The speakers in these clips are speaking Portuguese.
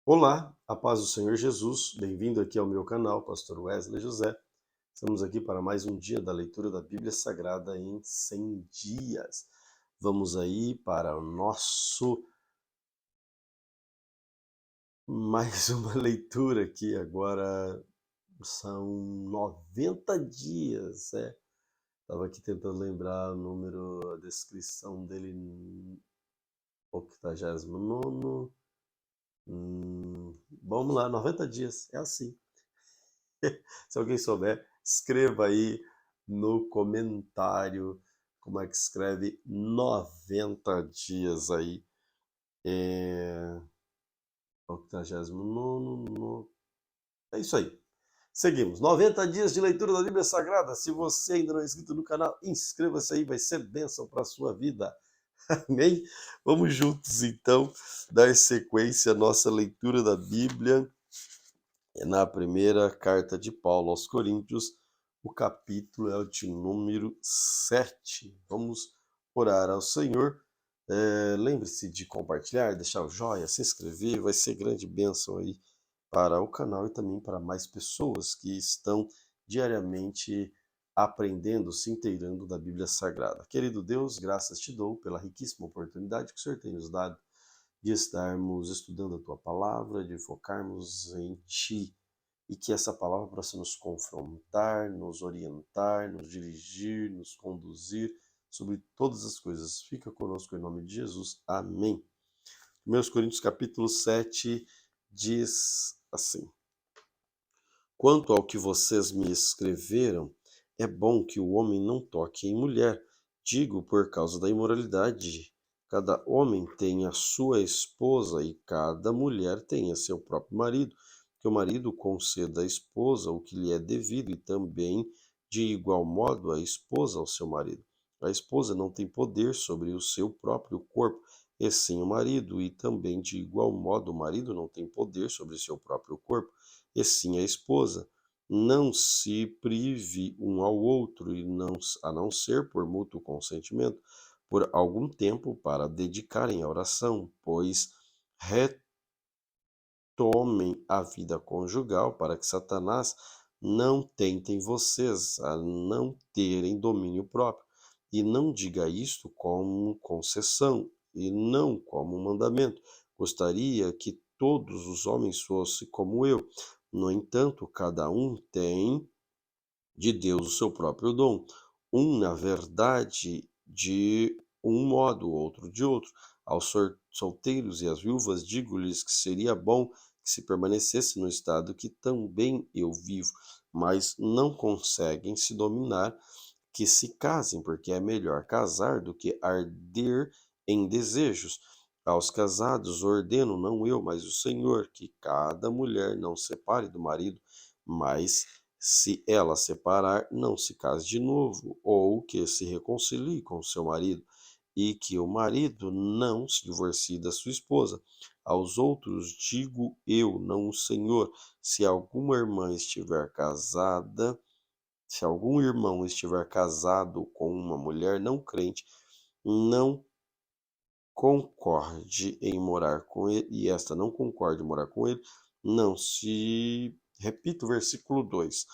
Olá, a paz do Senhor Jesus, bem-vindo aqui ao meu canal, Pastor Wesley José. Estamos aqui para mais um dia da leitura da Bíblia Sagrada em 100 dias. Vamos aí para o nosso mais uma leitura aqui agora. São 90 dias, Estava aqui tentando lembrar o número, a descrição dele, 89. Vamos lá, 90 dias, é assim. Se alguém souber, escreva aí no comentário como é que escreve 90 dias aí. 89. É isso aí. Seguimos. 90 dias de leitura da Bíblia Sagrada. Se você ainda não é inscrito no canal, inscreva-se aí, vai ser bênção para a sua vida. Amém? Vamos juntos então dar sequência à nossa leitura da Bíblia. Na primeira carta de Paulo aos Coríntios, o capítulo é o de número 7. Vamos orar ao Senhor. Lembre-se de compartilhar, deixar o joinha, se inscrever, vai ser grande bênção aí para o canal e também para mais pessoas que estão diariamente aprendendo, se inteirando da Bíblia Sagrada. Querido Deus, graças te dou pela riquíssima oportunidade que o Senhor tem nos dado de estarmos estudando a tua palavra, de focarmos em ti e que essa palavra possa nos confrontar, nos orientar, nos dirigir, nos conduzir sobre todas as coisas. Fica conosco em nome de Jesus. Amém. 1 Coríntios capítulo 7 diz assim: Quanto ao que vocês me escreveram, é bom que o homem não toque em mulher. Digo por causa da imoralidade. Cada homem tem a sua esposa e cada mulher tem a seu próprio marido. Que o marido conceda à esposa o que lhe é devido e também, de igual modo, a esposa ao seu marido. A esposa não tem poder sobre o seu próprio corpo, e sim o marido, e também, de igual modo, o marido não tem poder sobre o seu próprio corpo, e sim a esposa. Não se prive um ao outro, a não ser por mútuo consentimento, por algum tempo para dedicarem à oração, pois retomem a vida conjugal para que Satanás não tentem vocês a não terem domínio próprio. E não diga isto como concessão e não como mandamento. Gostaria que todos os homens fossem como eu. No entanto, cada um tem de Deus o seu próprio dom. Um, na verdade, de um modo, outro de outro. Aos solteiros e às viúvas digo-lhes que seria bom que se permanecesse no estado que também eu vivo, mas não conseguem se dominar, que se casem, porque é melhor casar do que arder em desejos. Aos casados ordeno, não eu, mas o Senhor, que cada mulher não separe do marido, mas se ela separar, não se case de novo, ou que se reconcilie com seu marido, e que o marido não se divorcie da sua esposa. Aos outros digo eu, não o Senhor, se alguma irmã estiver casada, se algum irmão estiver casado com uma mulher não crente, não concorde em morar com ele, e esta não concorde em morar com ele, não se. Repito o versículo 2.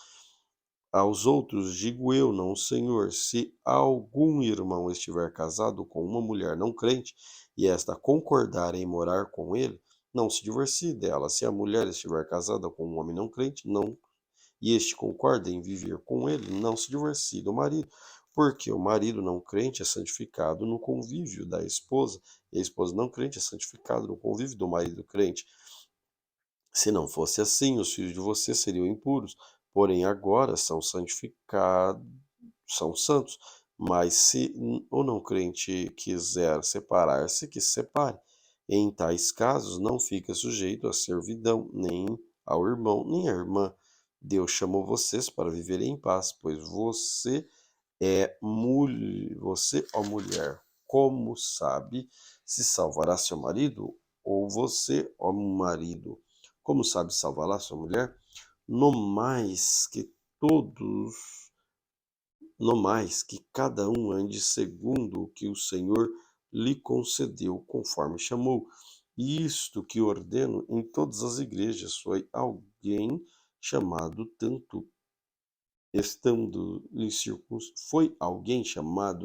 Aos outros digo eu, não o Senhor, se algum irmão estiver casado com uma mulher não crente, e esta concordar em morar com ele, não se divorcie dela. Se a mulher estiver casada com um homem não crente, não, e este concorda em viver com ele, não se divorcie do marido, porque o marido não crente é santificado no convívio da esposa, e a esposa não crente é santificada no convívio do marido crente. Se não fosse assim, os filhos de você seriam impuros, porém agora são santificados, são santos. Mas se o não crente quiser separar-se, que se separe. Em tais casos, não fica sujeito à servidão, nem ao irmão, nem à irmã. Deus chamou vocês para viverem em paz, pois você, ó mulher, como sabe se salvará seu marido? Ou você, ó marido, como sabe salvará sua mulher? No mais que todos, no mais que cada um ande segundo o que o Senhor lhe concedeu, conforme chamou, Isto que ordeno em todas as igrejas. Foi alguém chamado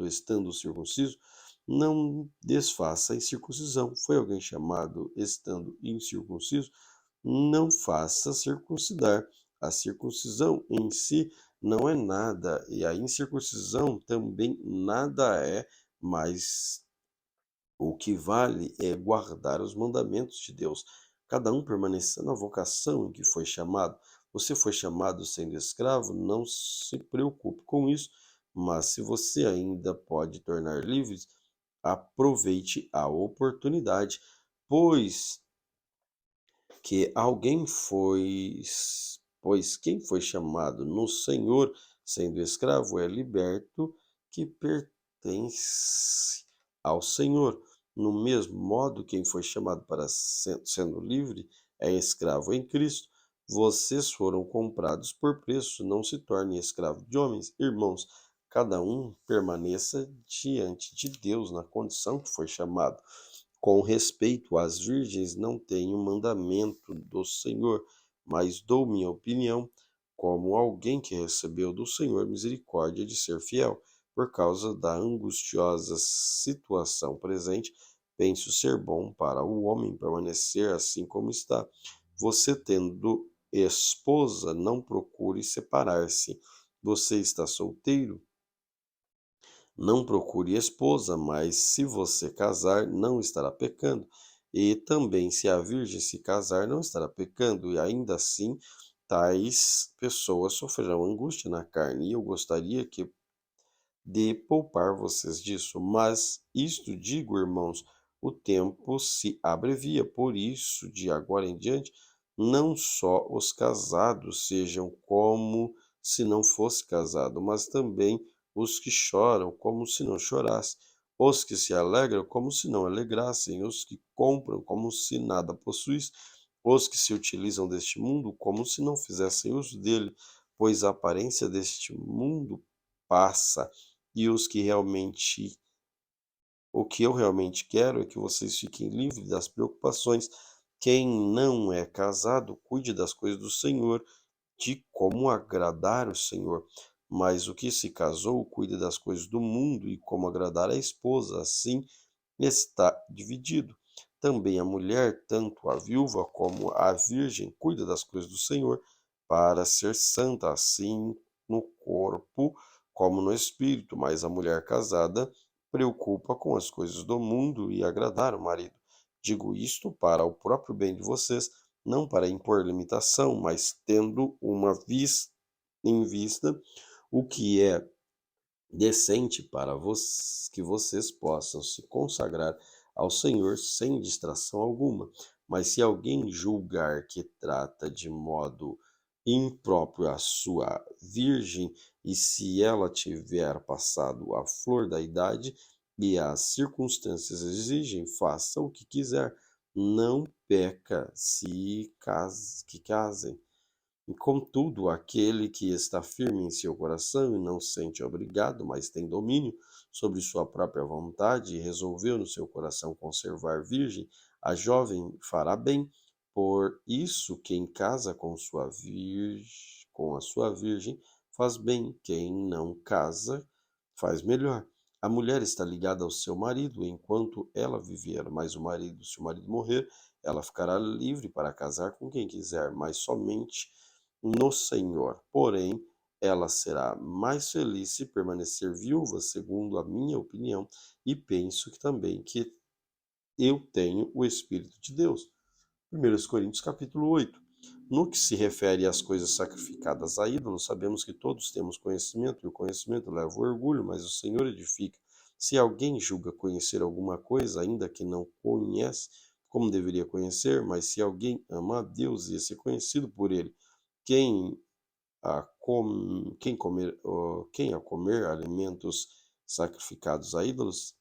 estando circunciso? Não desfaça a incircuncisão. Foi alguém chamado estando incircunciso? Não faça circuncidar. A circuncisão em si não é nada, e a incircuncisão também nada é, mas o que vale é guardar os mandamentos de Deus. Cada um permaneça na vocação em que foi chamado. Você foi chamado sendo escravo, não se preocupe com isso, mas se você ainda pode tornar livres, aproveite a oportunidade, pois que alguém foi, pois quem foi chamado no Senhor, sendo escravo, é liberto, que pertence ao Senhor. No mesmo modo, quem foi chamado para sendo livre é escravo em Cristo. Vocês foram comprados por preço, não se tornem escravo de homens. Irmãos, cada um permaneça diante de Deus na condição que foi chamado. Com respeito às virgens, não tenho mandamento do Senhor, mas dou minha opinião, como alguém que recebeu do Senhor misericórdia de ser fiel. Por causa da angustiosa situação presente, penso ser bom para o homem permanecer assim como está. Você, tendo esposa, não procure separar-se. Você está solteiro? Não procure esposa, mas se você casar, não estará pecando. E também, se a virgem se casar, não estará pecando. E ainda assim, tais pessoas sofrerão angústia na carne. E eu gostaria de poupar vocês disso. Mas isto digo, irmãos, o tempo se abrevia. Por isso, de agora em diante, não só os casados sejam como se não fosse casado, mas também os que choram como se não chorassem, os que se alegram como se não alegrassem, os que compram como se nada possuíssem, os que se utilizam deste mundo como se não fizessem uso dele, pois a aparência deste mundo passa, e o que eu realmente quero é que vocês fiquem livres das preocupações. Quem não é casado, cuide das coisas do Senhor, de como agradar o Senhor. Mas o que se casou, cuide das coisas do mundo e como agradar a esposa. Assim está dividido. Também a mulher, tanto a viúva como a virgem, cuida das coisas do Senhor, para ser santa, assim no corpo como no espírito. Mas a mulher casada preocupa com as coisas do mundo e agradar o marido. Digo isto para o próprio bem de vocês, não para impor limitação, mas tendo em vista o que é decente para que vocês possam se consagrar ao Senhor sem distração alguma. Mas se alguém julgar que trata de modo impróprio a sua virgem, e se ela tiver passado a flor da idade e as circunstâncias exigem, faça o que quiser, não peca que casem. Contudo, aquele que está firme em seu coração e não se sente obrigado, mas tem domínio sobre sua própria vontade e resolveu no seu coração conservar virgem, a jovem fará bem. Por isso, quem casa com a sua virgem faz bem, quem não casa faz melhor. A mulher está ligada ao seu marido enquanto ela viver, mas se o marido morrer, ela ficará livre para casar com quem quiser, mas somente no Senhor. Porém, ela será mais feliz se permanecer viúva, segundo a minha opinião, e penso que também que eu tenho o Espírito de Deus. 1 Coríntios capítulo 8. No que se refere às coisas sacrificadas a ídolos, sabemos que todos temos conhecimento, e o conhecimento leva ao orgulho, mas o Senhor edifica. Se alguém julga conhecer alguma coisa, ainda que não conhece, como deveria conhecer, mas se alguém ama a Deus e é ser conhecido por ele, quem quem a comer alimentos sacrificados a ídolos,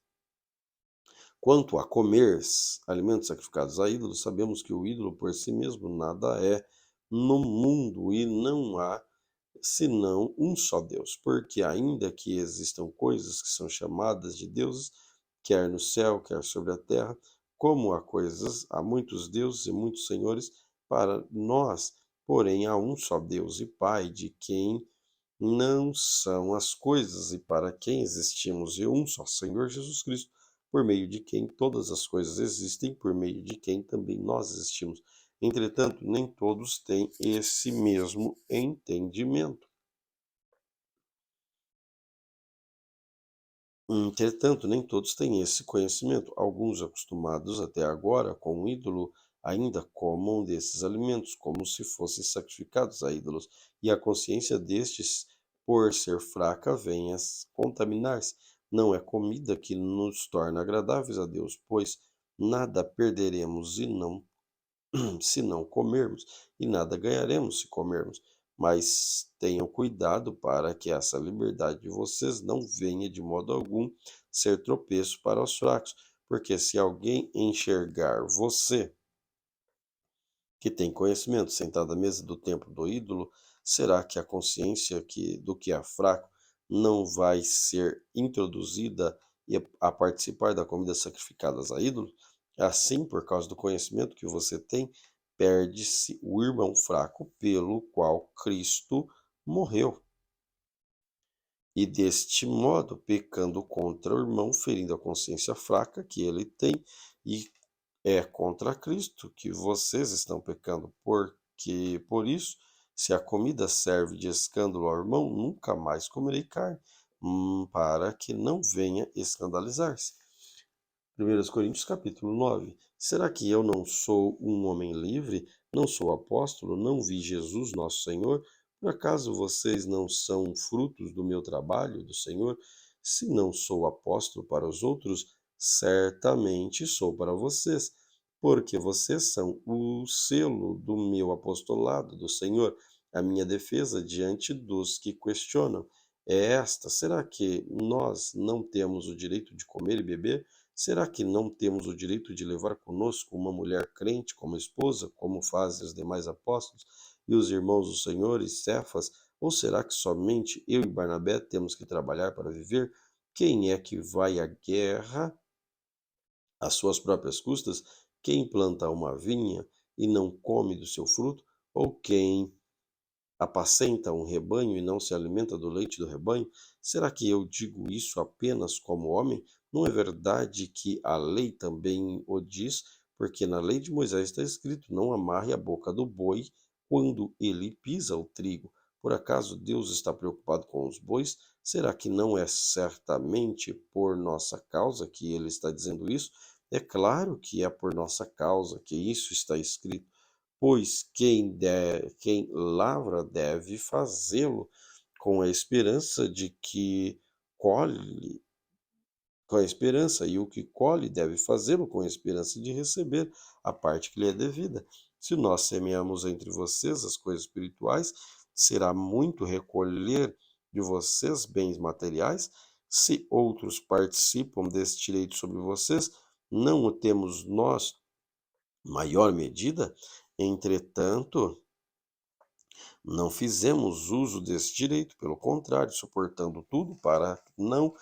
quanto a comer alimentos sacrificados a ídolos, sabemos que o ídolo por si mesmo nada é no mundo e não há senão um só Deus, porque ainda que existam coisas que são chamadas de deuses, quer no céu, quer sobre a terra, como há muitos deuses e muitos senhores, para nós, porém, há um só Deus e Pai, de quem não são as coisas e para quem existimos, e um só Senhor Jesus Cristo, por meio de quem todas as coisas existem, por meio de quem também nós existimos. Entretanto, nem todos têm esse mesmo entendimento. Entretanto, nem todos têm esse conhecimento. Alguns, acostumados até agora com o ídolo, ainda comam desses alimentos, como se fossem sacrificados a ídolos, e a consciência destes, por ser fraca, vem a contaminar-se. Não é comida que nos torna agradáveis a Deus, pois nada perderemos e não se não comermos, e nada ganharemos se comermos. Mas tenham cuidado para que essa liberdade de vocês não venha de modo algum ser tropeço para os fracos, porque se alguém enxergar você, que tem conhecimento, sentado à mesa do templo do ídolo, será que a consciência do que é fraco não vai ser introduzida a participar da comida sacrificadas a ídolos? Assim, por causa do conhecimento que você tem, perde-se o irmão fraco pelo qual Cristo morreu. E deste modo, pecando contra o irmão, ferindo a consciência fraca que ele tem, e é contra Cristo que vocês estão pecando, porque por isso, se a comida serve de escândalo ao irmão, nunca mais comerei carne, para que não venha escandalizar-se. 1 Coríntios capítulo 9. Será que eu não sou um homem livre? Não sou apóstolo? Não vi Jesus, nosso Senhor? Por acaso vocês não são frutos do meu trabalho, do Senhor? Se não sou apóstolo para os outros, certamente sou para vocês, porque vocês são o selo do meu apostolado, do Senhor. A minha defesa diante dos que questionam é esta: será que nós não temos o direito de comer e beber? Será que não temos o direito de levar conosco uma mulher crente como esposa, como fazem os demais apóstolos e os irmãos do Senhor e Cefas? Ou será que somente eu e Barnabé temos que trabalhar para viver? Quem é que vai à guerra às suas próprias custas? Quem planta uma vinha e não come do seu fruto? Ou quem apacenta um rebanho e não se alimenta do leite do rebanho? Será que eu digo isso apenas como homem? Não é verdade que a lei também o diz? Porque na lei de Moisés está escrito: não amarre a boca do boi quando ele pisa o trigo. Por acaso Deus está preocupado com os bois? Será que não é certamente por nossa causa que ele está dizendo isso? É claro que é por nossa causa que isso está escrito, pois quem lavra deve fazê-lo com a esperança de que colhe, com a esperança, e o que colhe deve fazê-lo com a esperança de receber a parte que lhe é devida. Se nós semeamos entre vocês as coisas espirituais, será muito recolher de vocês bens materiais. Se outros participam desse direito sobre vocês, não o temos nós maior medida? Entretanto, não fizemos uso desse direito, pelo contrário, suportando tudo para não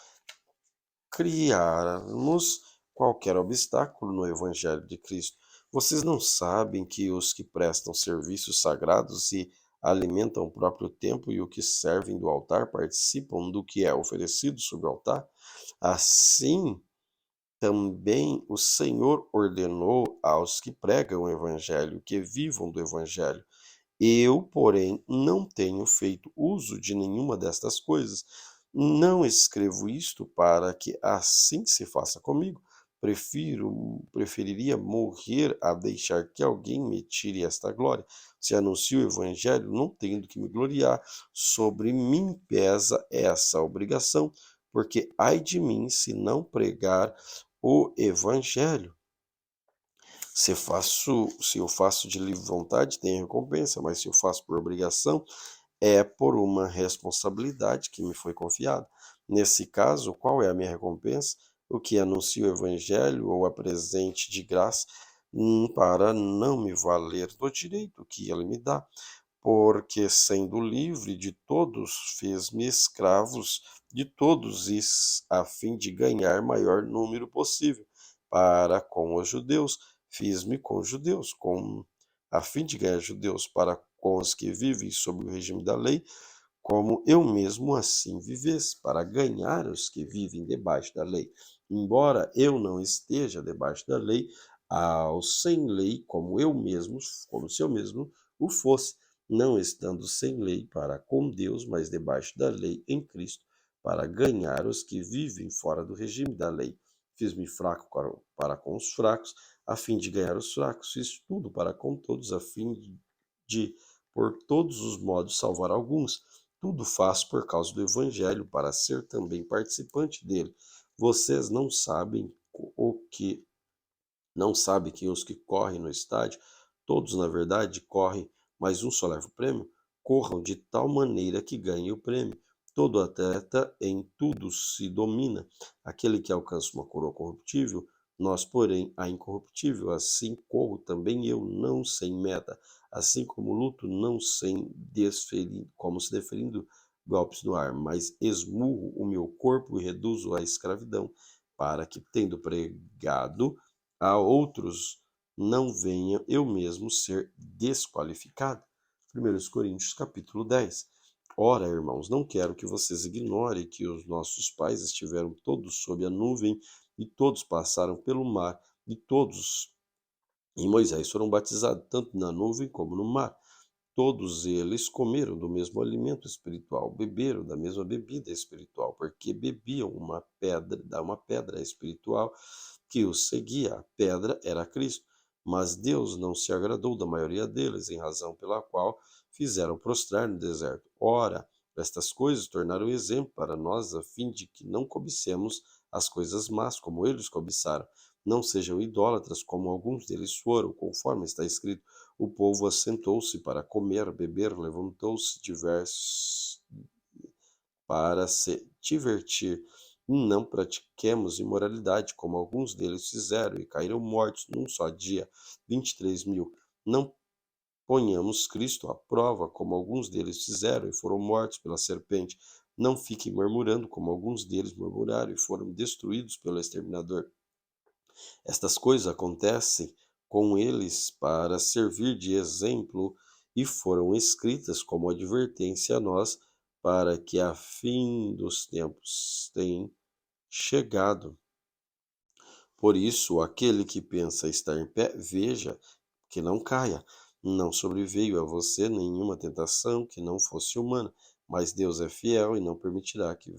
criarmos qualquer obstáculo no Evangelho de Cristo. Vocês não sabem que os que prestam serviços sagrados e alimentam o próprio templo e o que servem do altar participam do que é oferecido sobre o altar? Assim, também o Senhor ordenou aos que pregam o Evangelho que vivam do Evangelho. Eu, porém, não tenho feito uso de nenhuma destas coisas. Não escrevo isto para que assim se faça comigo. Preferiria morrer a deixar que alguém me tire esta glória. Se anuncio o evangelho, não tenho do que me gloriar. Sobre mim pesa essa obrigação, porque ai de mim se não pregar o evangelho. Se eu faço de livre vontade, tem recompensa, mas se eu faço por obrigação, é por uma responsabilidade que me foi confiada. Nesse caso, qual é a minha recompensa? O que anuncio o evangelho ou apresente de graça, para não me valer do direito que ele me dá, porque sendo livre de todos, fez-me escravos de todos, a fim de ganhar maior número possível. para com os judeus, fiz-me com os judeus, a fim de ganhar judeus para com os que vivem sob o regime da lei, como eu mesmo assim vivesse, para ganhar os que vivem debaixo da lei. Embora eu não esteja debaixo da lei, aos sem lei, como se eu mesmo o fosse, não estando sem lei para com Deus, mas debaixo da lei em Cristo, para ganhar os que vivem fora do regime da lei. Fiz-me fraco para com os fracos, a fim de ganhar os fracos. Fiz tudo para com todos, a fim de, por todos os modos, salvar alguns. Tudo faço por causa do Evangelho, para ser também participante dele. Vocês não sabem que os que correm no estádio, todos na verdade correm, mas um só leva o prêmio? Corram de tal maneira que ganhem o prêmio. Todo atleta em tudo se domina. Aquele que alcança uma coroa corruptível, nós, porém, a incorruptível. Assim corro também eu, não sem meta. Assim como luto, não sem como se deferindo golpes no ar, mas esmurro o meu corpo e reduzo à escravidão, para que, tendo pregado a outros, não venha eu mesmo ser desqualificado. 1 Coríntios capítulo 10. Ora, irmãos, não quero que vocês ignorem que os nossos pais estiveram todos sob a nuvem e todos passaram pelo mar e todos em Moisés foram batizados, tanto na nuvem como no mar. Todos eles comeram do mesmo alimento espiritual, beberam da mesma bebida espiritual, porque bebiam uma pedra espiritual que os seguia. A pedra era Cristo. Mas Deus não se agradou da maioria deles, em razão pela qual fizeram prostrar no deserto. Ora, estas coisas tornaram exemplo para nós, a fim de que não cobicemos as coisas más, como eles cobiçaram. Não sejam idólatras, como alguns deles foram, conforme está escrito: o povo assentou-se para comer, beber, levantou-se para se divertir. Não pratiquemos imoralidade, como alguns deles fizeram, e caíram mortos num só dia, 23.000. Não ponhamos Cristo à prova, como alguns deles fizeram, e foram mortos pela serpente. Não fiquem murmurando, como alguns deles murmuraram, e foram destruídos pelo exterminador. Estas coisas acontecem com eles para servir de exemplo e foram escritas como advertência a nós, para que a fim dos tempos tenha chegado. Por isso, aquele que pensa estar em pé, veja que não caia. Não sobreveio a você nenhuma tentação que não fosse humana, mas Deus é fiel e não permitirá que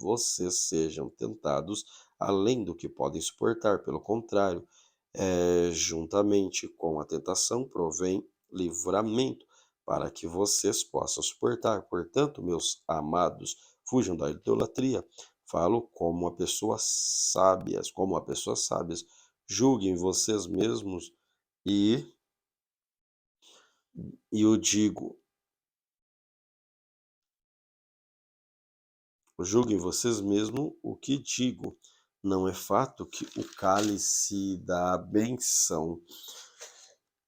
vocês sejam tentados além do que podem suportar. Pelo contrário, juntamente com a tentação provém livramento, para que vocês possam suportar. Portanto, meus amados, fujam da idolatria. Falo como a pessoas sábias. Julguem vocês mesmos e, e eu digo, julguem vocês mesmos o que digo. Não é fato que o cálice da benção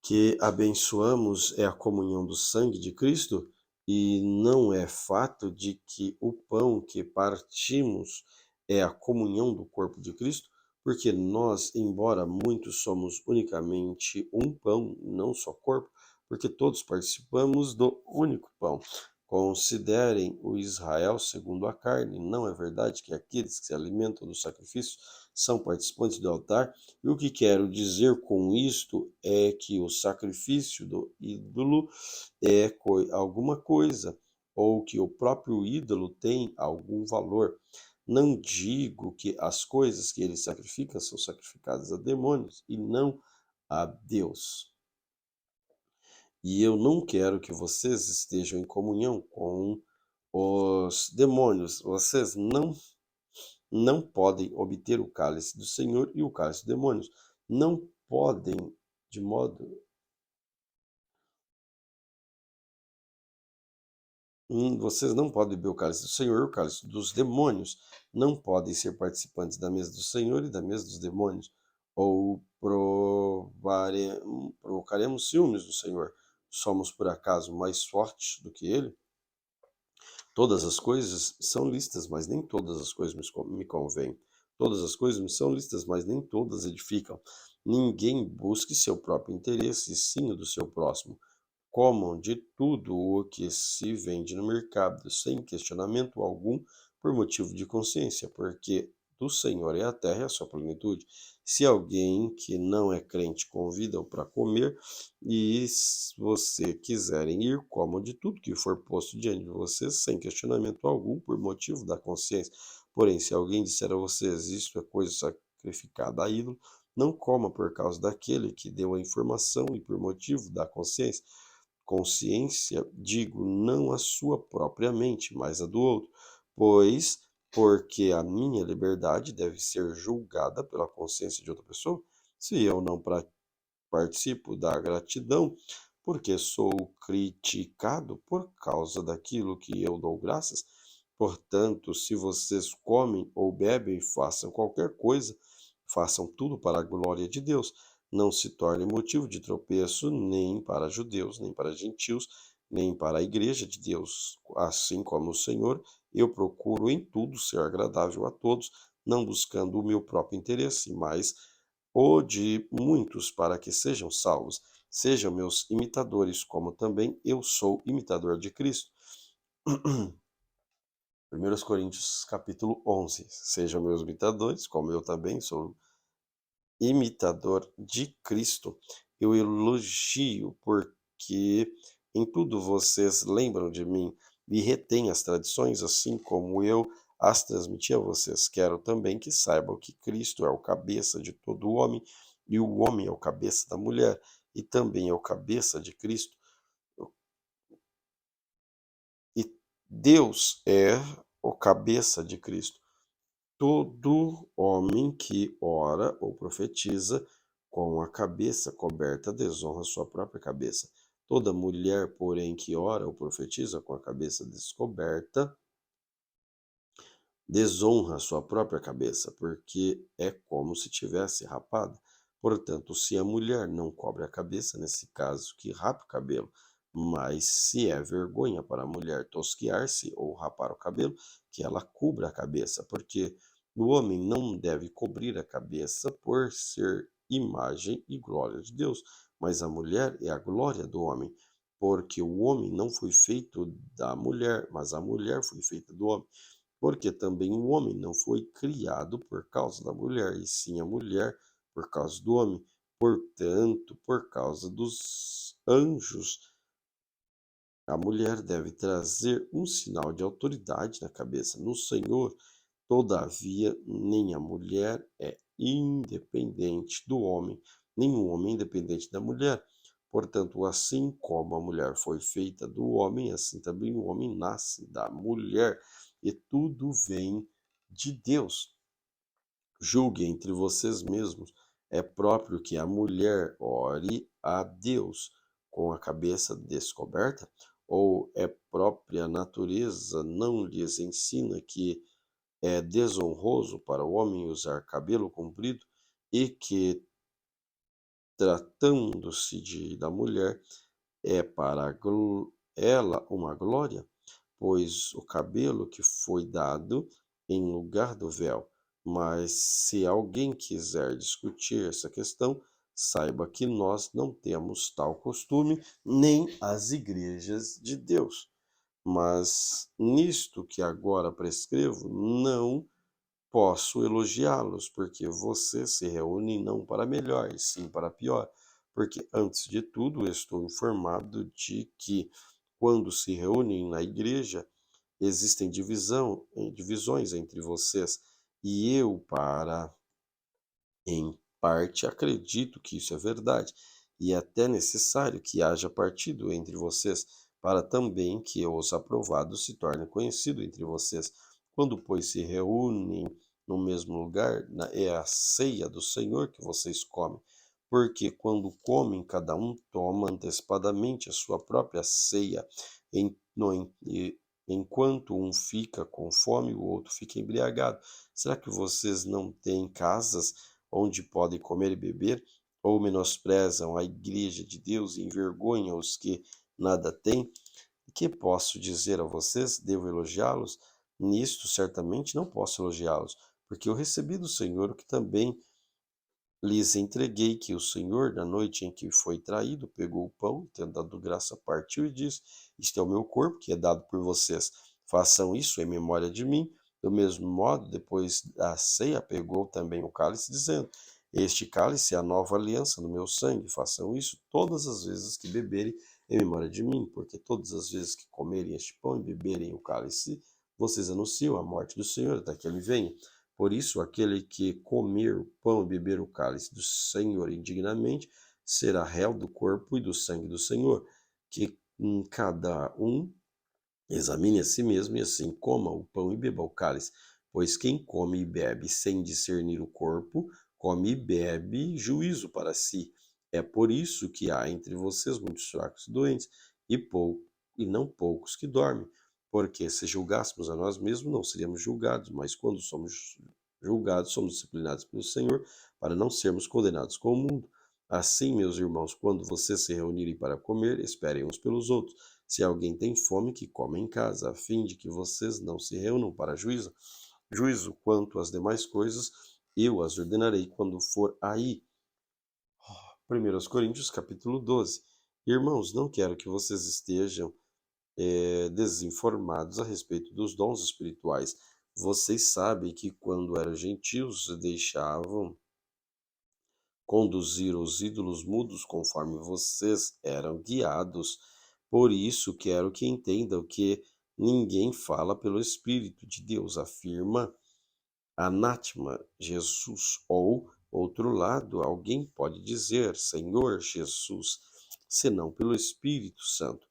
que abençoamos é a comunhão do sangue de Cristo? E não é fato de que o pão que partimos é a comunhão do corpo de Cristo? Porque nós, embora muitos, somos unicamente um pão, não só corpo, porque todos participamos do único pão. Considerem o Israel segundo a carne. Não é verdade que aqueles que se alimentam do sacrifício são participantes do altar? E o que quero dizer com isto é que o sacrifício do ídolo é alguma coisa, ou que o próprio ídolo tem algum valor. Não digo que as coisas que ele sacrifica são sacrificadas a demônios e não a Deus. E eu não quero que vocês estejam em comunhão com os demônios. Vocês não podem obter o cálice do Senhor e o cálice dos demônios. Não podem, de modo. Vocês não podem beber o cálice do Senhor e o cálice dos demônios. Não podem ser participantes da mesa do Senhor e da mesa dos demônios. Ou provocaremos ciúmes do Senhor. Somos, por acaso, mais fortes do que ele? Todas as coisas são lícitas, mas nem todas as coisas me convêm. Todas as coisas me são lícitas, mas nem todas edificam. Ninguém busque seu próprio interesse, e sim o do seu próximo. Comam de tudo o que se vende no mercado, sem questionamento algum, por motivo de consciência, porque do Senhor é a terra e a sua plenitude. Se alguém que não é crente convida-o para comer, e se você quiserem ir, comam de tudo que for posto diante de vocês, sem questionamento algum, por motivo da consciência. Porém, se alguém disser a vocês, isto é coisa sacrificada a ídolo, não coma por causa daquele que deu a informação e por motivo da consciência. Consciência, digo, não a sua própria mente, mas a do outro, pois porque a minha liberdade deve ser julgada pela consciência de outra pessoa? Se eu não participo da gratidão, porque sou criticado por causa daquilo que eu dou graças? Portanto, se vocês comem ou bebem, façam qualquer coisa, façam tudo para a glória de Deus. Não se torne motivo de tropeço nem para judeus, nem para gentios, nem para a igreja de Deus. Assim como o Senhor, eu procuro em tudo ser agradável a todos, não buscando o meu próprio interesse, mas o de muitos, para que sejam salvos. Sejam meus imitadores, como também eu sou imitador de Cristo. 1 Coríntios capítulo 11. Sejam meus imitadores, como eu também sou imitador de Cristo. Eu elogio porque em tudo vocês lembram de mim e retêm as tradições, assim como eu as transmiti a vocês. Quero também que saibam que Cristo é o cabeça de todo homem e o homem é o cabeça da mulher e também é o cabeça de Cristo. E Deus é o cabeça de Cristo. Todo homem que ora ou profetiza com a cabeça coberta desonra sua própria cabeça. Toda mulher, porém, que ora ou profetiza com a cabeça descoberta desonra sua própria cabeça, porque é como se tivesse rapada. Portanto, se a mulher não cobre a cabeça, nesse caso, que rape o cabelo, mas se é vergonha para a mulher tosquiar-se ou rapar o cabelo, que ela cubra a cabeça, porque o homem não deve cobrir a cabeça por ser imagem e glória de Deus, mas a mulher é a glória do homem, porque o homem não foi feito da mulher, mas a mulher foi feita do homem. Porque também o homem não foi criado por causa da mulher, e sim a mulher por causa do homem. Portanto, por causa dos anjos, a mulher deve trazer um sinal de autoridade na cabeça. No Senhor, todavia, nem a mulher é independente do homem, nem o homem é independente da mulher. Portanto, assim como a mulher foi feita do homem, assim também o homem nasce da mulher, e tudo vem de Deus. Julgue entre vocês mesmos. É próprio que a mulher ore a Deus com a cabeça descoberta? Ou é própria natureza não lhes ensina que é desonroso para o homem usar cabelo comprido e que, tratando-se da mulher, é para ela uma glória? Pois o cabelo que foi dado em lugar do véu. Mas se alguém quiser discutir essa questão, saiba que nós não temos tal costume, nem as igrejas de Deus. Mas nisto que agora prescrevo, não posso elogiá-los, porque vocês se reúnem não para melhor, e sim para pior. Porque, antes de tudo, estou informado de que, quando se reúnem na igreja, existem divisões entre vocês, e eu, em parte, acredito que isso é verdade, e é até necessário que haja partido entre vocês, para também que os aprovados se tornem conhecidos entre vocês. Quando, pois, se reúnem no mesmo lugar, é a ceia do Senhor que vocês comem. Porque quando comem, cada um toma antecipadamente a sua própria ceia, em, no, enquanto um fica com fome, o outro fica embriagado. Será que vocês não têm casas onde podem comer e beber? Ou menosprezam a igreja de Deus e envergonham os que nada têm? E que posso dizer a vocês? Devo elogiá-los? Nisto certamente não posso elogiá-los, porque eu recebi do Senhor o que também lhes entreguei, que o Senhor, na noite em que foi traído, pegou o pão, e tendo dado graça, partiu e disse: Isto é o meu corpo, que é dado por vocês. Façam isso em memória de mim. Do mesmo modo, depois da ceia, pegou também o cálice, dizendo: Este cálice é a nova aliança no meu sangue. Façam isso todas as vezes que beberem em memória de mim, porque todas as vezes que comerem este pão e beberem o cálice, vocês anunciam a morte do Senhor até que ele venha. Por isso, aquele que comer o pão e beber o cálice do Senhor indignamente será réu do corpo e do sangue do Senhor. Que cada um examine a si mesmo e assim coma o pão e beba o cálice. Pois quem come e bebe sem discernir o corpo, come e bebe juízo para si. É por isso que há entre vocês muitos fracos e doentes, e não poucos que dormem. Porque se julgássemos a nós mesmos, não seríamos julgados, mas quando somos julgados, somos disciplinados pelo Senhor, para não sermos condenados com o mundo. Assim, meus irmãos, quando vocês se reunirem para comer, esperem uns pelos outros. Se alguém tem fome, que coma em casa, a fim de que vocês não se reúnam para juízo. Juízo quanto às demais coisas, eu as ordenarei quando for aí. 1 Coríntios capítulo 12. Irmãos, não quero que vocês estejam desinformados a respeito dos dons espirituais. Vocês sabem que quando eram gentios deixavam conduzir os ídolos mudos conforme vocês eram guiados. Por isso quero que entendam que ninguém fala pelo Espírito de Deus, afirma anátema Jesus. Ou, outro lado, alguém pode dizer Senhor Jesus, senão pelo Espírito Santo.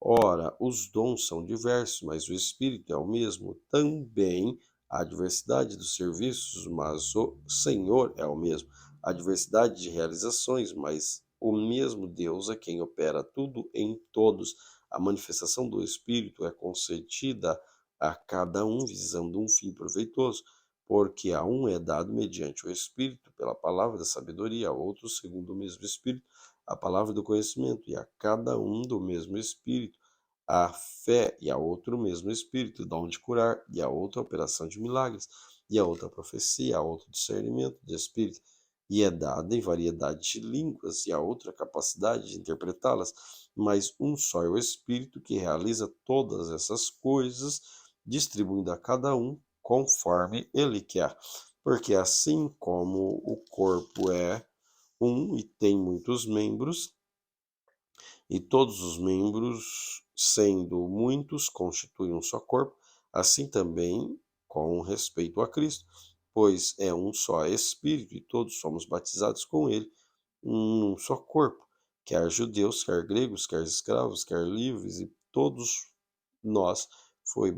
Ora, os dons são diversos, mas o Espírito é o mesmo. Também há diversidade dos serviços, mas o Senhor é o mesmo. Há diversidade de realizações, mas o mesmo Deus é quem opera tudo em todos. A manifestação do Espírito é concedida a cada um visando um fim proveitoso, porque a um é dado mediante o Espírito, pela palavra da sabedoria, a outro segundo o mesmo Espírito a palavra do conhecimento, e a cada um do mesmo Espírito, a fé, e a outro o mesmo Espírito, o dom de curar, e a outra a operação de milagres, e a outra a profecia, a outro discernimento de Espírito, e é dada em variedade de línguas, e a outra a capacidade de interpretá-las, mas um só é o Espírito que realiza todas essas coisas, distribuindo a cada um conforme ele quer. Porque assim como o corpo é um e tem muitos membros, e todos os membros, sendo muitos, constituem um só corpo, assim também com respeito a Cristo, pois é um só Espírito e todos somos batizados com ele num só corpo, quer judeus, quer gregos, quer escravos, quer livres, e todos nós foi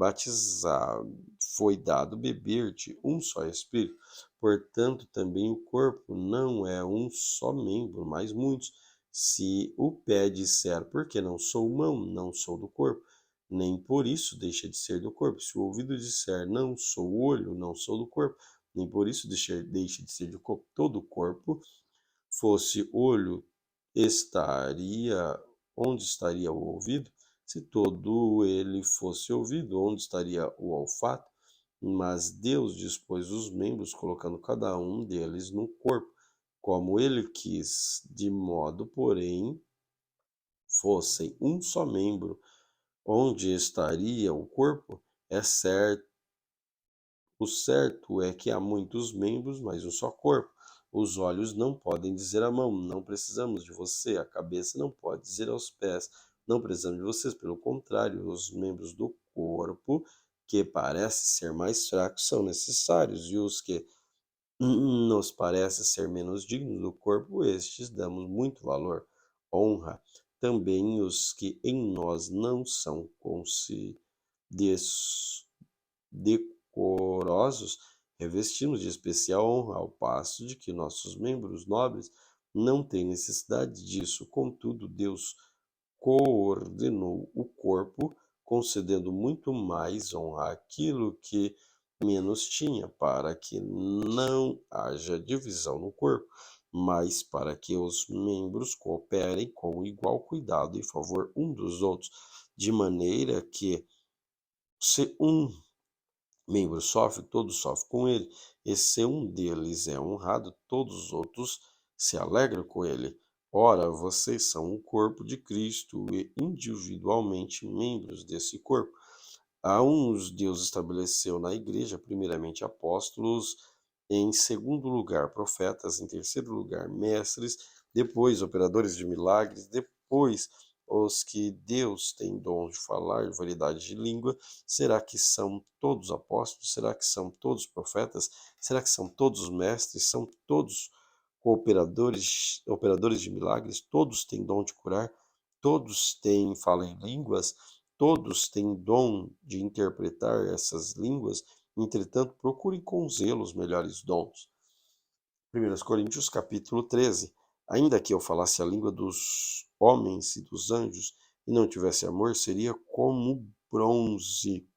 dado beber de um só Espírito. Portanto, também o corpo não é um só membro, mas muitos. Se o pé disser, porque não sou mão, não sou do corpo, nem por isso deixa de ser do corpo. Se o ouvido disser, não sou olho, não sou do corpo, nem por isso deixa de ser do corpo. Todo o corpo fosse olho, estaria onde estaria o ouvido? Se todo ele fosse ouvido, onde estaria o olfato? Mas Deus dispôs os membros, colocando cada um deles no corpo, como ele quis, de modo, porém, fossem um só membro. Onde estaria o corpo? É certo O certo é que há muitos membros, mas um só corpo. Os olhos não podem dizer à mão, não precisamos de você. A cabeça não pode dizer aos pés, não precisamos de vocês. Pelo contrário, os membros do corpo, que parecem ser mais fracos, são necessários, e os que nos parecem ser menos dignos do corpo, estes damos muito valor, honra. Também os que em nós não são decorosos, revestimos de especial honra, ao passo de que nossos membros nobres não têm necessidade disso. Contudo, Deus coordenou o corpo, concedendo muito mais honra àquilo que menos tinha, para que não haja divisão no corpo, mas para que os membros cooperem com igual cuidado em favor um dos outros, de maneira que, se um membro sofre, todos sofrem com ele, e se um deles é honrado, todos os outros se alegram com ele. Ora, vocês são o corpo de Cristo e individualmente membros desse corpo. A uns Deus estabeleceu na igreja, primeiramente apóstolos, em segundo lugar profetas, em terceiro lugar mestres, depois operadores de milagres, depois os que Deus tem dom de falar variedade de língua. Será que são todos apóstolos? Será que são todos profetas? Será que são todos mestres? São todos operadores de milagres? Todos têm dom de curar? Todos têm fala em línguas? Todos têm dom de interpretar essas línguas? Entretanto, procurem com zelo os melhores dons. 1 Coríntios capítulo 13. Ainda que eu falasse a língua dos homens e dos anjos e não tivesse amor, seria como bronze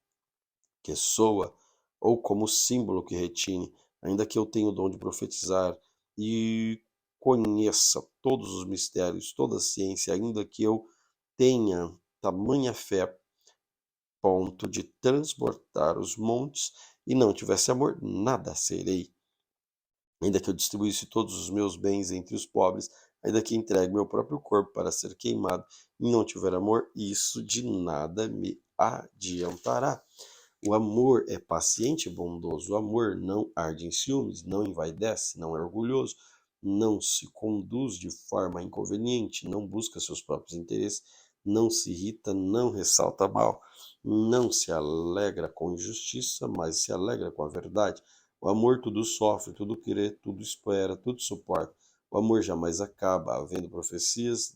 que soa, ou como símbolo que retine. Ainda que eu tenha o dom de profetizar e conheça todos os mistérios, toda a ciência, ainda que eu tenha tamanha fé, ponto de transportar os montes, e não tivesse amor, nada serei. Ainda que eu distribuísse todos os meus bens entre os pobres, ainda que entregue meu próprio corpo para ser queimado, e não tiver amor, isso de nada me adiantará. O amor é paciente e bondoso. O amor não arde em ciúmes, não envaidece, não é orgulhoso, não se conduz de forma inconveniente, não busca seus próprios interesses, não se irrita, não ressalta mal, não se alegra com injustiça, mas se alegra com a verdade. O amor tudo sofre, tudo crê, tudo espera, tudo suporta. O amor jamais acaba. Havendo profecias,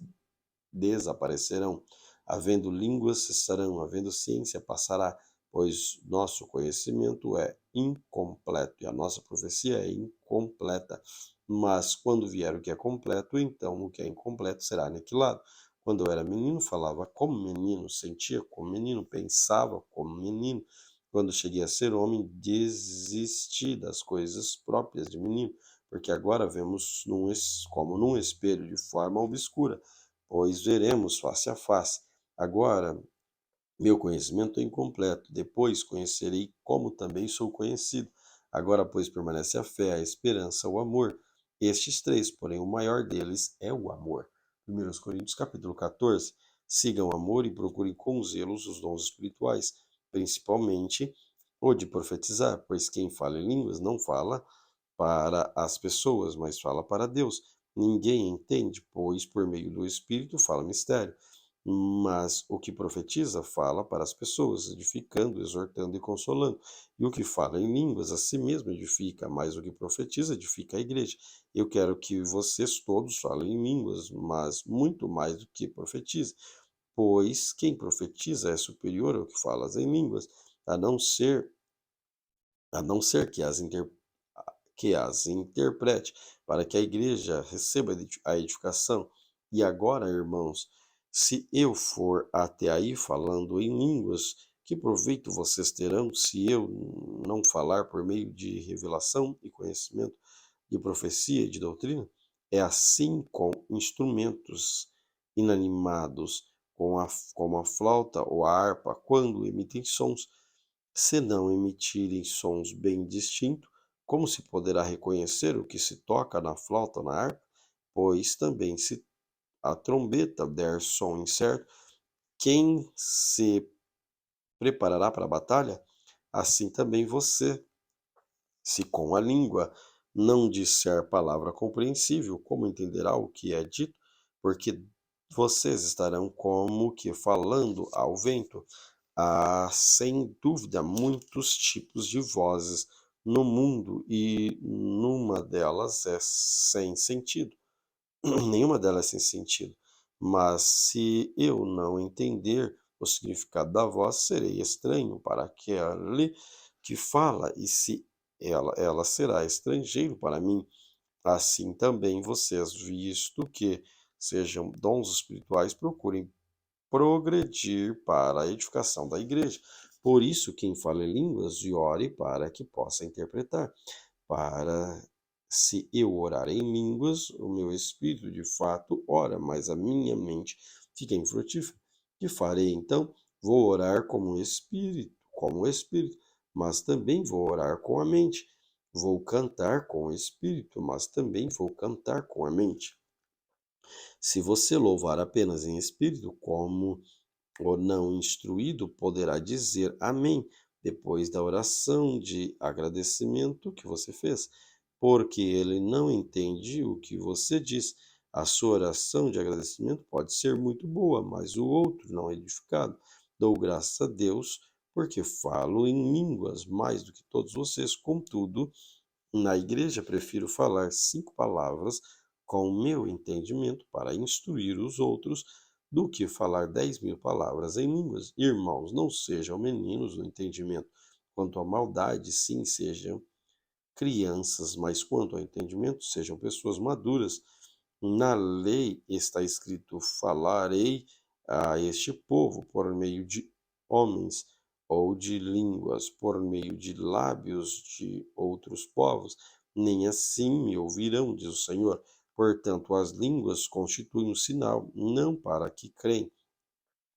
desaparecerão. Havendo línguas, cessarão. Havendo ciência, passará. Pois nosso conhecimento é incompleto e a nossa profecia é incompleta. Mas quando vier o que é completo, então o que é incompleto será aniquilado. Quando eu era menino, falava como menino, sentia como menino, pensava como menino. Quando cheguei a ser homem, desisti das coisas próprias de menino, porque agora vemos como num espelho de forma obscura, pois veremos face a face. Agora meu conhecimento é incompleto, depois conhecerei como também sou conhecido. Agora, pois, permanece a fé, a esperança, o amor. Estes três, porém, o maior deles é o amor. 1 Coríntios capítulo 14. Sigam o amor e procurem com zelo os dons espirituais, principalmente o de profetizar, pois quem fala em línguas não fala para as pessoas, mas fala para Deus. Ninguém entende, pois por meio do Espírito fala mistério. Mas o que profetiza fala para as pessoas, edificando, exortando e consolando. E o que fala em línguas a si mesmo edifica, mas o que profetiza edifica a igreja. Eu quero que vocês todos falem em línguas, mas muito mais do que profetize, pois quem profetiza é superior ao que fala em línguas, a não ser que as interprete, para que a igreja receba a edificação. E agora, irmãos, se eu for até aí falando em línguas, que proveito vocês terão se eu não falar por meio de revelação e conhecimento, de profecia e de doutrina? É assim com instrumentos inanimados, como a flauta ou a harpa, quando emitem sons. Se não emitirem sons bem distintos, como se poderá reconhecer o que se toca na flauta ou na harpa? Pois também se a trombeta der som incerto, quem se preparará para a batalha? Assim também você, se com a língua não disser palavra compreensível, como entenderá o que é dito? Porque vocês estarão como que falando ao vento. Há, sem dúvida, muitos tipos de vozes no mundo e numa delas é sem sentido. Nenhuma delas é sem sentido. Mas se eu não entender o significado da voz, serei estranho para aquele que fala, e se ela será estrangeiro para mim. Assim também vocês, visto que sejam dons espirituais, procurem progredir para a edificação da igreja. Por isso, quem fala em línguas, ore para que possa interpretar. Para se eu orar em línguas, o meu espírito de fato ora, mas a minha mente fica infrutífera. Que farei então? Vou orar como espírito, mas também vou orar com a mente. Vou cantar com o espírito, mas também vou cantar com a mente. Se você louvar apenas em espírito, como o não instruído poderá dizer amém depois da oração de agradecimento que você fez, porque ele não entende o que você diz. A sua oração de agradecimento pode ser muito boa, mas o outro não é edificado. Dou graças a Deus, porque falo em línguas mais do que todos vocês. Contudo, na igreja prefiro falar 5 palavras com o meu entendimento para instruir os outros do que falar 10.000 palavras em línguas. Irmãos, não sejam meninos no entendimento. Quanto à maldade, sim, sejam crianças, mas quanto ao entendimento, sejam pessoas maduras. Na lei está escrito: falarei a este povo por meio de homens, ou de línguas, por meio de lábios de outros povos. Nem assim me ouvirão, diz o Senhor. Portanto, as línguas constituem um sinal, não para que creem,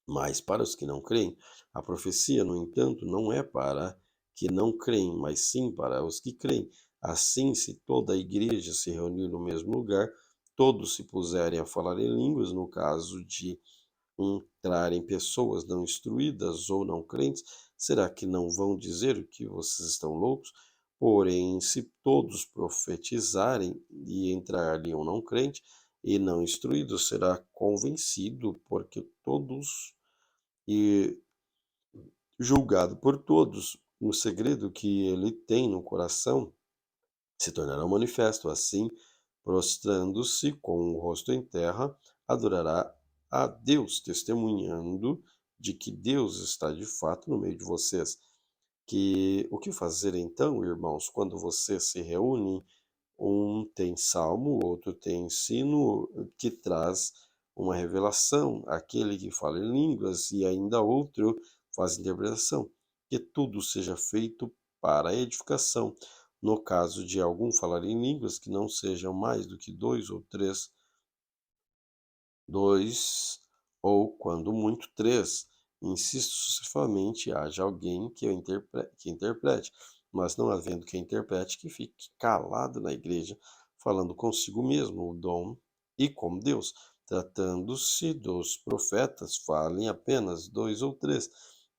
mas para os que não creem. A profecia, no entanto, não é para que não creem, mas sim para os que creem. Assim, se toda a igreja se reunir no mesmo lugar, todos se puserem a falar em línguas, no caso de entrarem pessoas não instruídas ou não crentes, será que não vão dizer que vocês estão loucos? Porém, se todos profetizarem e entrar ali um não crente e não instruído, será convencido, porque todos e julgado por todos. O segredo que ele tem no coração se tornará manifesto. Assim, prostrando-se com o rosto em terra, adorará a Deus, testemunhando de que Deus está de fato no meio de vocês. O que fazer então, irmãos, quando vocês se reúnem? Um tem salmo, outro tem ensino que traz uma revelação, aquele que fala em línguas e ainda outro faz interpretação. Que tudo seja feito para a edificação. No caso de algum falar em línguas, que não sejam mais do que dois, ou quando muito três. Insisto sucessivamente, haja alguém que interprete, mas não havendo quem interprete, que fique calado na igreja, falando consigo mesmo o dom e com Deus. Tratando-se dos profetas, falem apenas 2 ou 3,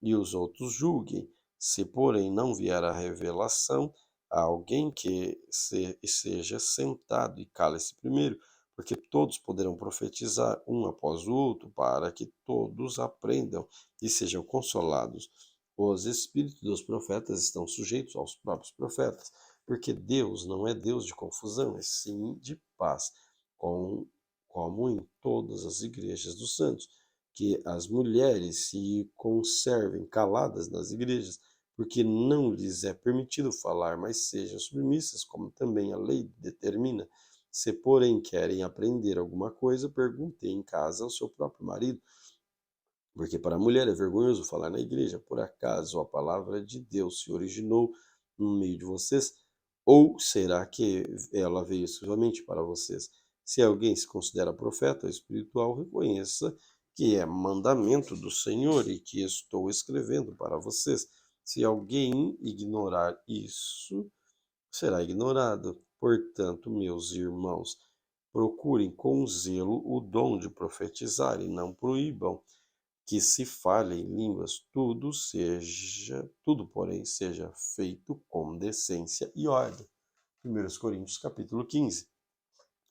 e os outros julguem. Se, porém, não vier a revelação, a alguém que seja sentado e cale-se primeiro, porque todos poderão profetizar um após o outro, para que todos aprendam e sejam consolados. Os espíritos dos profetas estão sujeitos aos próprios profetas, porque Deus não é Deus de confusão, é sim de paz, como em todas as igrejas dos santos. Que as mulheres se conservem caladas nas igrejas, porque não lhes é permitido falar, mas sejam submissas, como também a lei determina. Se, porém, querem aprender alguma coisa, perguntem em casa ao seu próprio marido, porque para a mulher é vergonhoso falar na igreja. Por acaso a palavra de Deus se originou no meio de vocês? Ou será que ela veio exclusivamente para vocês? Se alguém se considera profeta espiritual, reconheça que é mandamento do Senhor e que estou escrevendo para vocês. Se alguém ignorar isso, será ignorado. Portanto, meus irmãos, procurem com zelo o dom de profetizar e não proíbam que se fale em línguas. Tudo, porém, seja feito com decência e ordem. 1 Coríntios capítulo 15.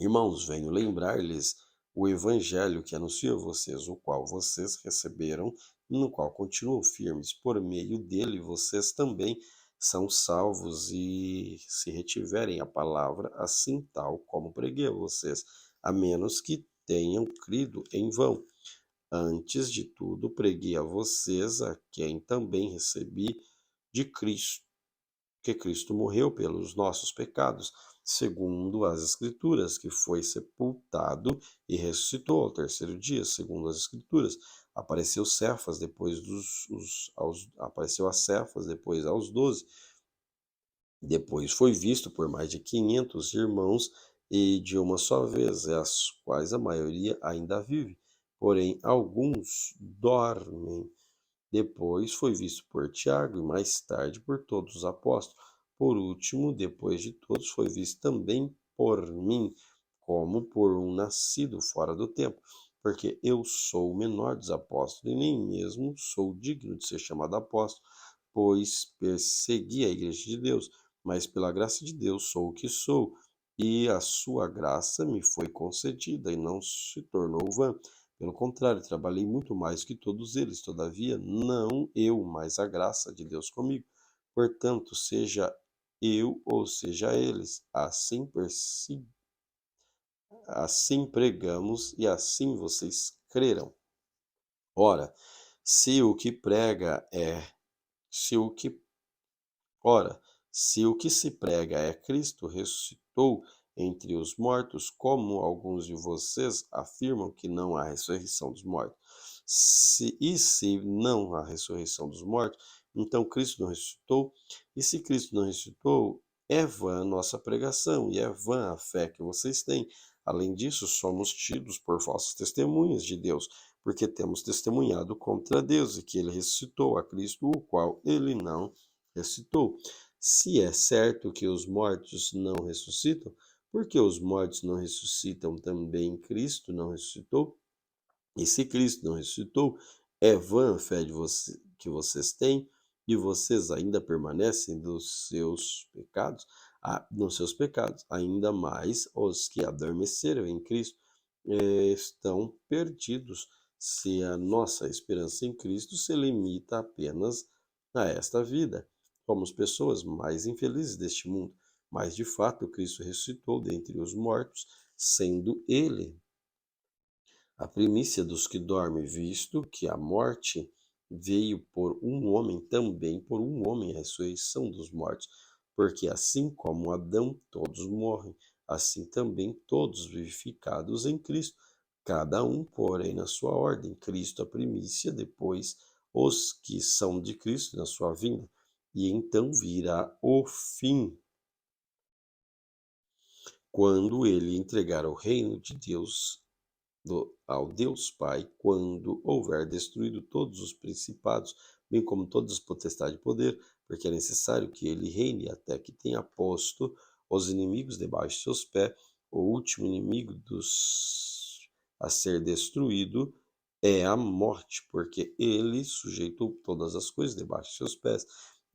Irmãos, venho lembrar-lhes o evangelho que anuncio a vocês, o qual vocês receberam, no qual continuam firmes. Por meio dele, vocês também são salvos, e se retiverem a palavra assim tal como preguei a vocês, a menos que tenham crido em vão. Antes de tudo, preguei a vocês, a quem também recebi de Cristo, que Cristo morreu pelos nossos pecados, segundo as Escrituras, que foi sepultado e ressuscitou ao terceiro dia, segundo as Escrituras. Apareceu a Cefas, depois aos 12. Depois foi visto por mais de 500 irmãos, e de uma só vez, as quais a maioria ainda vive, porém alguns dormem. Depois foi visto por Tiago e mais tarde por todos os apóstolos. Por último, depois de todos, foi visto também por mim, como por um nascido fora do tempo, porque eu sou o menor dos apóstolos e nem mesmo sou digno de ser chamado apóstolo, pois persegui a igreja de Deus, mas pela graça de Deus sou o que sou, e a sua graça me foi concedida e não se tornou vã. Pelo contrário, trabalhei muito mais que todos eles, todavia, não eu, mas a graça de Deus comigo. Portanto, seja eu ou seja eles, assim pregamos e assim vocês creram. Ora, se o que prega é, se o que Ora, se o que se prega é Cristo ressuscitou entre os mortos, como alguns de vocês afirmam que não há ressurreição dos mortos? Se não há ressurreição dos mortos, então Cristo não ressuscitou? E se Cristo não ressuscitou, é vã a nossa pregação e é vã a fé que vocês têm. Além disso, somos tidos por falsas testemunhas de Deus, porque temos testemunhado contra Deus e que ele ressuscitou a Cristo, o qual ele não ressuscitou. Se é certo que os mortos não ressuscitam, por que os mortos não ressuscitam também? Cristo não ressuscitou? E se Cristo não ressuscitou, é vã a fé que vocês têm e vocês ainda permanecem nos seus pecados. Ainda mais os que adormeceram em Cristo estão perdidos, se a nossa esperança em Cristo se limita apenas a esta vida. Somos pessoas mais infelizes deste mundo, mas de fato Cristo ressuscitou dentre os mortos, sendo Ele a primícia dos que dormem, visto que a morte veio por um homem, também por um homem a ressurreição dos mortos. Porque assim como Adão todos morrem, assim também todos vivificados em Cristo, cada um, porém, na sua ordem, Cristo a primícia, depois os que são de Cristo na sua vinda, e então virá o fim, quando ele entregar o reino de Deus ao Deus Pai, quando houver destruído todos os principados, bem como todas as potestades de poder, porque é necessário que ele reine até que tenha posto os inimigos debaixo de seus pés. O último inimigo a ser destruído é a morte, porque ele sujeitou todas as coisas debaixo de seus pés.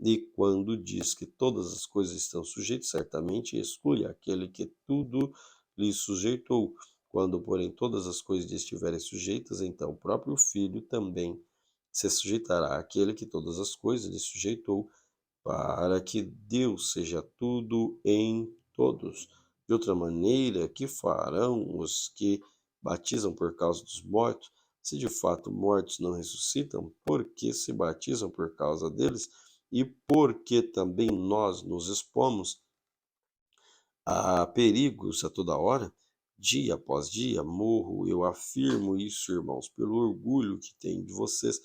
E quando diz que todas as coisas estão sujeitas, certamente exclui aquele que tudo lhe sujeitou. Quando, porém, todas as coisas estiverem sujeitas, então o próprio Filho também se sujeitará àquele que todas as coisas lhe sujeitou, para que Deus seja tudo em todos. De outra maneira, que farão os que batizam por causa dos mortos? Se de fato mortos não ressuscitam, por que se batizam por causa deles? E por que também nós nos expomos a perigos a toda hora? Dia após dia morro, eu afirmo isso, irmãos, pelo orgulho que tenho de vocês,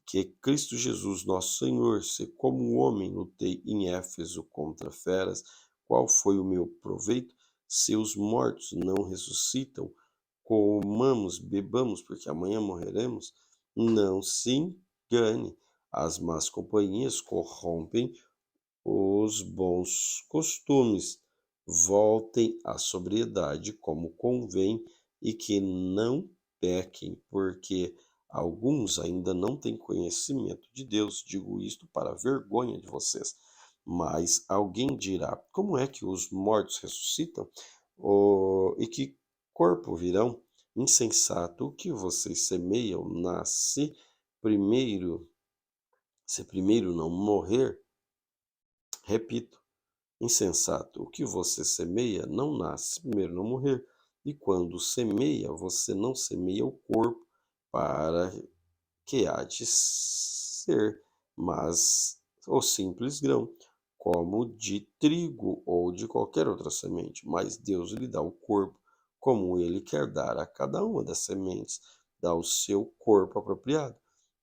que Cristo Jesus, nosso Senhor, se como homem lutei em Éfeso contra feras, qual foi o meu proveito? Se os mortos não ressuscitam, comamos, bebamos, porque amanhã morreremos. Não se engane, as más companhias corrompem os bons costumes. Voltem à sobriedade como convém e que não pequem, porque alguns ainda não têm conhecimento de Deus. Digo isto para a vergonha de vocês. Mas alguém dirá: como é que os mortos ressuscitam? E que corpo virão? Insensato, o que vocês semeiam nasce primeiro, se primeiro não morrer. Repito, insensato, o que você semeia não nasce, primeiro não morrer. E quando semeia, você não semeia o corpo para que há de ser, mas o simples grão, como de trigo ou de qualquer outra semente. Mas Deus lhe dá o corpo, como ele quer dar a cada uma das sementes, dá o seu corpo apropriado.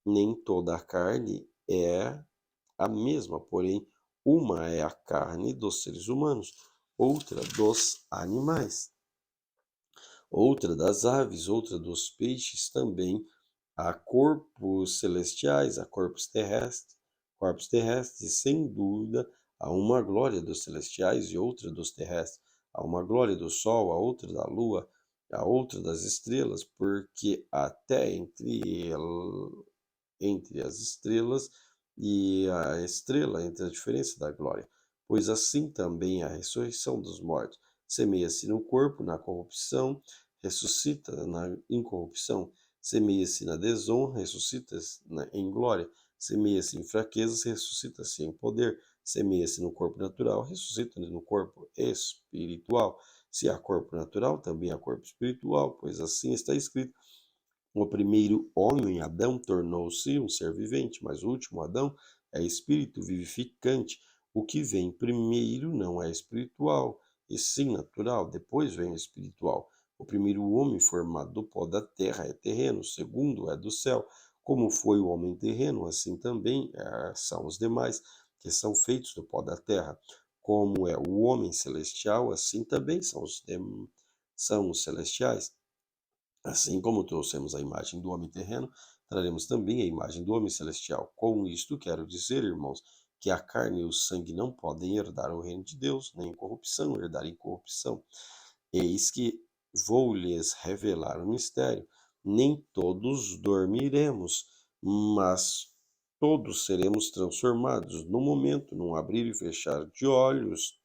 Nem toda a carne é a mesma, porém, uma é a carne dos seres humanos, outra dos animais, outra das aves, outra dos peixes, também Há corpos celestiais, há corpos terrestres, sem dúvida, há uma glória dos celestiais e outra dos terrestres. Há uma glória do sol, há outra da lua, há outra das estrelas, porque até entre as estrelas e a estrela, entre a diferença da glória. Pois assim também a ressurreição dos mortos semeia-se no corpo, na corrupção, ressuscita na incorrupção, semeia-se na desonra, ressuscita-se em glória, semeia-se em fraquezas, ressuscita-se em poder, semeia-se no corpo natural, ressuscita no corpo espiritual. Se há corpo natural, também há corpo espiritual, pois assim está escrito: o primeiro homem, Adão, tornou-se um ser vivente, mas o último Adão é espírito vivificante. O que vem primeiro não é espiritual, e sim natural, depois vem o espiritual. O primeiro homem formado do pó da terra é terreno, o segundo é do céu. Como foi o homem terreno, assim também são os demais, que são feitos do pó da terra. Como é o homem celestial, assim também são os celestiais. Assim como trouxemos a imagem do homem terreno, traremos também a imagem do homem celestial. Com isto quero dizer, irmãos, que a carne e o sangue não podem herdar o reino de Deus, nem a corrupção herdar incorrupção. Eis que vou lhes revelar um mistério. Nem todos dormiremos, mas todos seremos transformados no momento, num abrir e fechar de olhos.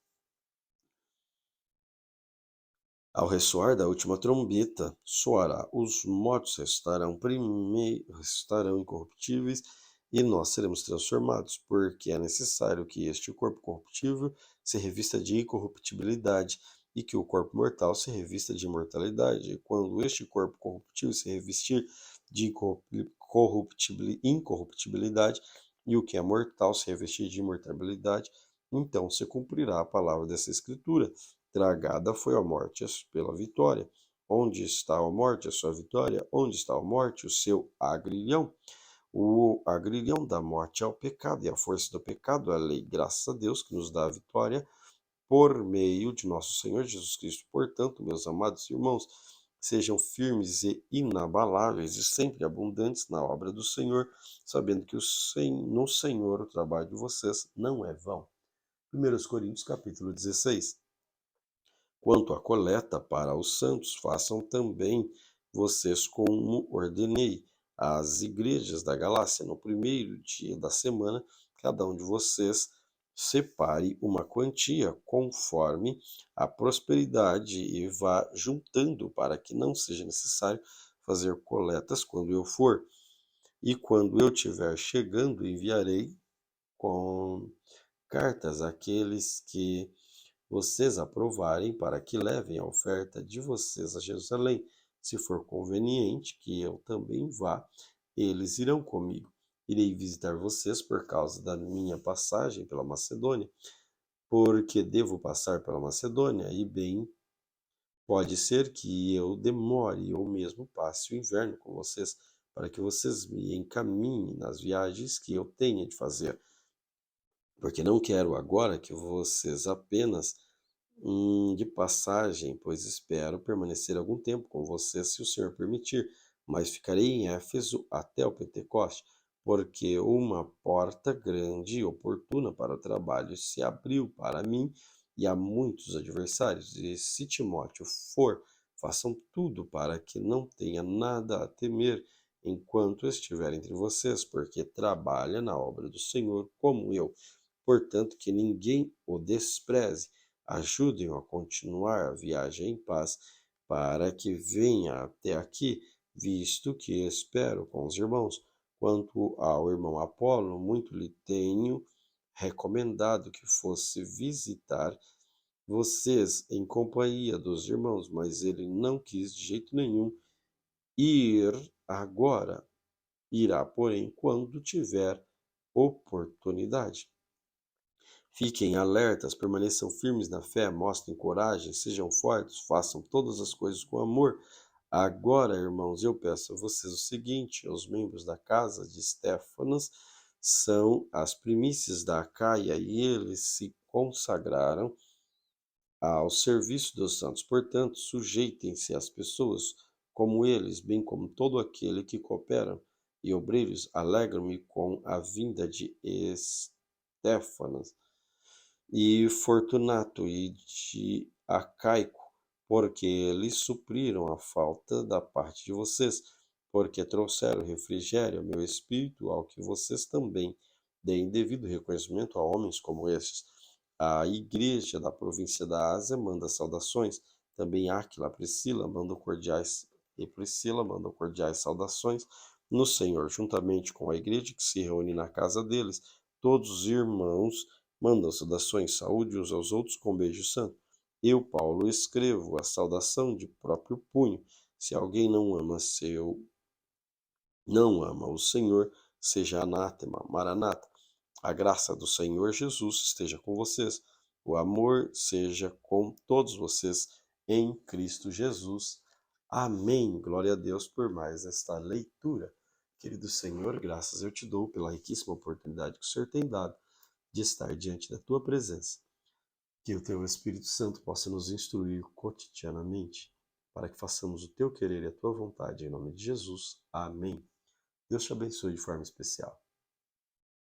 Ao ressoar da última trombeta, soará, os mortos restarão incorruptíveis, e nós seremos transformados, porque é necessário que este corpo corruptível se revista de incorruptibilidade, e que o corpo mortal se revista de imortalidade. E quando este corpo corruptível se revestir de incorruptibilidade, e o que é mortal se revestir de imortalidade, então se cumprirá a palavra dessa escritura: tragada foi a morte pela vitória. Onde está a morte, a sua vitória? Onde está a morte, o seu agrilhão? O agrilhão da morte é o pecado, e a força do pecado é a lei. Graças a Deus que nos dá a vitória por meio de nosso Senhor Jesus Cristo. Portanto, meus amados irmãos, sejam firmes e inabaláveis e sempre abundantes na obra do Senhor, sabendo que no Senhor o trabalho de vocês não é vão. 1 Coríntios capítulo 16. Quanto à coleta para os santos, façam também vocês como ordenei às igrejas da Galácia. No primeiro dia da semana, cada um de vocês separe uma quantia conforme a prosperidade e vá juntando, para que não seja necessário fazer coletas quando eu for. E quando eu estiver chegando, enviarei com cartas àqueles que vocês aprovarem, para que levem a oferta de vocês a Jerusalém. Se for conveniente que eu também vá, eles irão comigo. Irei visitar vocês por causa da minha passagem pela Macedônia, porque devo passar pela Macedônia, e bem pode ser que eu demore ou mesmo passe o inverno com vocês, para que vocês me encaminhem nas viagens que eu tenha de fazer, porque não quero agora que vocês apenas de passagem, pois espero permanecer algum tempo com você, se o Senhor permitir, mas ficarei em Éfeso até o Pentecoste, porque uma porta grande e oportuna para o trabalho se abriu para mim, e há muitos adversários. E se Timóteo for, façam tudo para que não tenha nada a temer enquanto estiver entre vocês, porque trabalha na obra do Senhor como eu. Portanto, que ninguém o despreze. Ajudem-o a continuar a viagem em paz, para que venha até aqui, visto que espero com os irmãos. Quanto ao irmão Apolo, muito lhe tenho recomendado que fosse visitar vocês em companhia dos irmãos, mas ele não quis de jeito nenhum ir agora. Irá, porém, quando tiver oportunidade. Fiquem alertas, permaneçam firmes na fé, mostrem coragem, sejam fortes, façam todas as coisas com amor. Agora, irmãos, eu peço a vocês o seguinte: os membros da casa de Estéfanas são as primícias da Acaia, e eles se consagraram ao serviço dos santos. Portanto, sujeitem-se às pessoas como eles, bem como todo aquele que coopera, e obreiros, alegro-me com a vinda de Estéfanas e Fortunato e de Acaico, porque eles supriram a falta da parte de vocês, porque trouxeram refrigério ao meu espírito, ao que vocês também deem devido reconhecimento a homens como estes. A igreja da província da Ásia manda saudações, também Áquila, Priscila mandam cordiais saudações no Senhor, juntamente com a igreja que se reúne na casa deles. Todos os irmãos mandam saudações, saúde uns aos outros com beijo santo. Eu, Paulo, escrevo a saudação de próprio punho. Se alguém não ama o Senhor, seja anátema, maranata. A graça do Senhor Jesus esteja com vocês. O amor seja com todos vocês em Cristo Jesus. Amém. Glória a Deus por mais esta leitura. Querido Senhor, graças eu te dou pela riquíssima oportunidade que o Senhor tem dado de estar diante da tua presença. Que o teu Espírito Santo possa nos instruir cotidianamente, para que façamos o teu querer e a tua vontade, em nome de Jesus. Amém. Deus te abençoe de forma especial.